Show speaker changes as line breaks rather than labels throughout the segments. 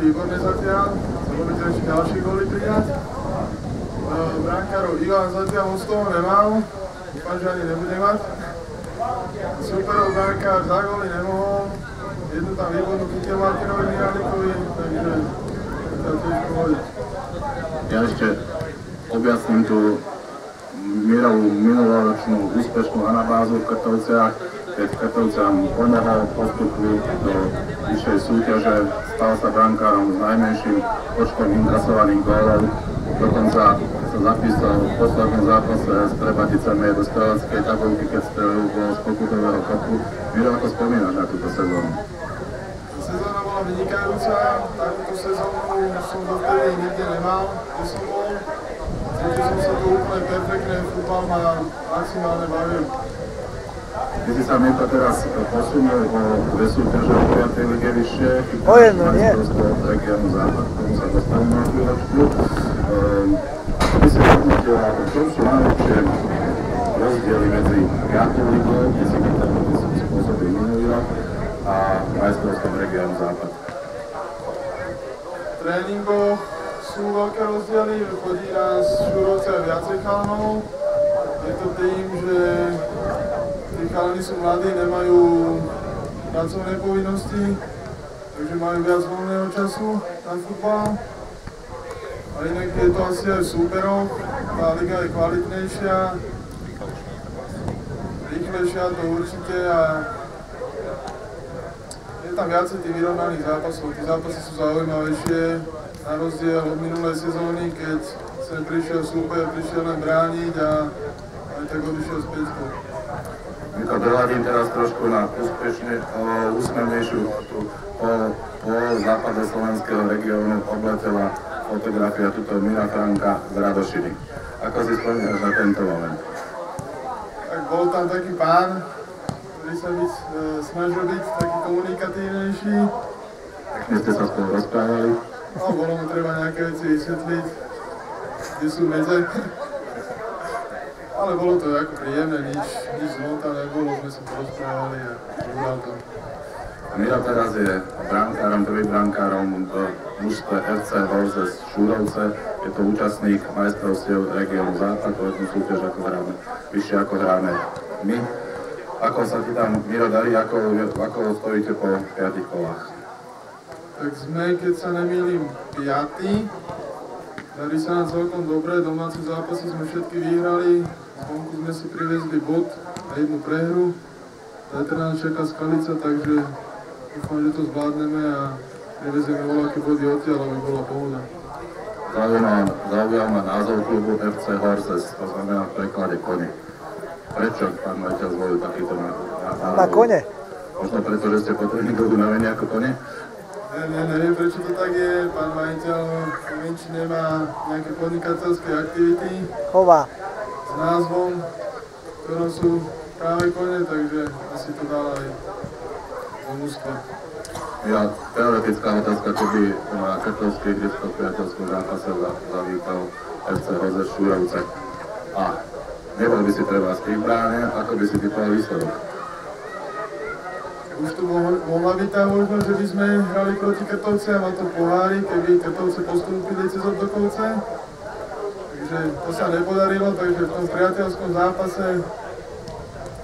výborné zatiaľ, sa budeme ešte ďalšie góly pridať. Brankárov Ivan zatiaľ moc toho nemal, dúfam, že ani nebude mať. Superov brankár za góly nemohol, jednu tam výbornú chytil Martinovi Mihalikovi, takže to je tiež pohodiť.
Ja ešte objasním tú Mirovú minuloročnú úspešnú anabázu v Krtovciach, keď Krtovciam pomohol postupu do vyššej súťaže, stal sa brankárom s najmenším počtom inkasovaných gólov, dokonca sa zapísal v poslednom zápase s Trebaticami do streleckej tabulky, keď strelil gól z pokutového kopu. Miro, ako spomínaš na túto sezónu?
Sezóna bola vynikajúca, takúto sezónu som dovtedy nikde nemal, kde som bol. Cítil som sa tu úplne perfektne, futbal ma maximálne bavil.
Ty si sa Mirko teraz posunul o dve súťaže o 5. lige vyššie, majstrovstvo regiónu Západ, k tomu sa dostanú na chvíľočku. Ty si hodnotila, v čom sú najlepšie rozdiely medzi 5. ligou, kde si spôsobil minulý rok, a majstrovstvom regiónu Západ?
V tréningoch sú veľké rozdiely, chodí nás Šurovce a viacej chalanov. Je to tým, že tí chalani sú mladí, nemajú pracovné povinnosti, takže majú viac voľného času na futbal. A inak je to asi aj v súperoch, tá liga je kvalitnejšia, rýchlejšia to určite a je tam viacej tých vyrovnaných zápasov. Tí zápasy sú zaujímavejšie, na rozdiel od minulej sezóny, keď sem prišiel súper, prišiel len brániť a aj tak odišiel z päťkou.
Mirko, dohľadím teraz trošku na úsmevnejšiu po západe slovenského regiónu obletela fotografia tuto Mira Franka z Radošiny. Ako si spomínaš na tento moment?
Tak bol tam taký pán, ktorý sa snažil byť taký komunikatívnejší.
Pekne ste sa spolu rozprávali?
No, bolo mu treba nejaké veci vysvetliť, kde sú medze. Ale bolo to ako príjemné, nič zlom tam nebolo, sme sa porozprávali a užal to.
Miro teraz je brankárom, prvým brankárom v mužstve FC Horzes Šúrovce. Je to účastník majstrovstiev regiónu Západ, povednú súťaž ako hráme, vyššie ako hráme my. Ako sa ti tam, Miro, darí, ako stojíte po 5 kolách?
Tak sme, keď sa nemýlim, 5. Darí sa nám celkom dobre, domáce zápasy sme všetky vyhrali, zvonku sme si privezli bod a jednu prehru. Zajtra nás čaká Skalica, takže dúfam, že to zvládneme a privezieme voľaké body odtiaľ, aby bola pohoda.
Zaujal ma názov klubu FC Horzes, to znamená v preklade kone. Prečo pán majiteľ zvolil takýto názov?
Na kone?
Možno preto, že ste potrební do unavení ako kone?
Neviem, prečo to tak je. Pán majiteľ v menšine má nejaké podnikateľské aktivity.
Chová.
S názvom, v ktorom sú práve kone, takže asi to dal aj do mústva.
Ja, teoretická otázka, keby na Krtovskej ihrisko-priateľskom zápase zavítal FC Horzes Šúrovce a nebol by si treba z tých bráne, ako by si typoval výsledok?
Už tu mohla byť tá možnosť, že by sme hrali proti Krtovciam a to pohári, keby Krtovce postúpili cez Otokovce. Takže to sa nepodarilo, takže v tom priateľskom zápase,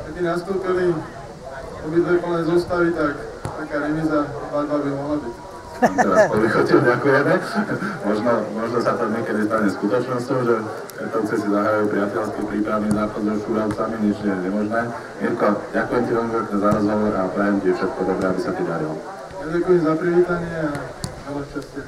keby nastúpili obidve plné zostavy, tak taká remíza 2-2 by mohla byť.
Teraz polichotil ďakujeme. Možno sa to niekedy stane skutočnosťou, že Krtovci si zahrajú priateľský prípravný zápas so Šúrovcami, nič nie je nemožné. Mirko, ďakujem ti veľmi pekne za rozhovor a prajem ti všetko dobré, aby sa ti darilo.
Ja ďakujem za privítanie a veľa šťastia.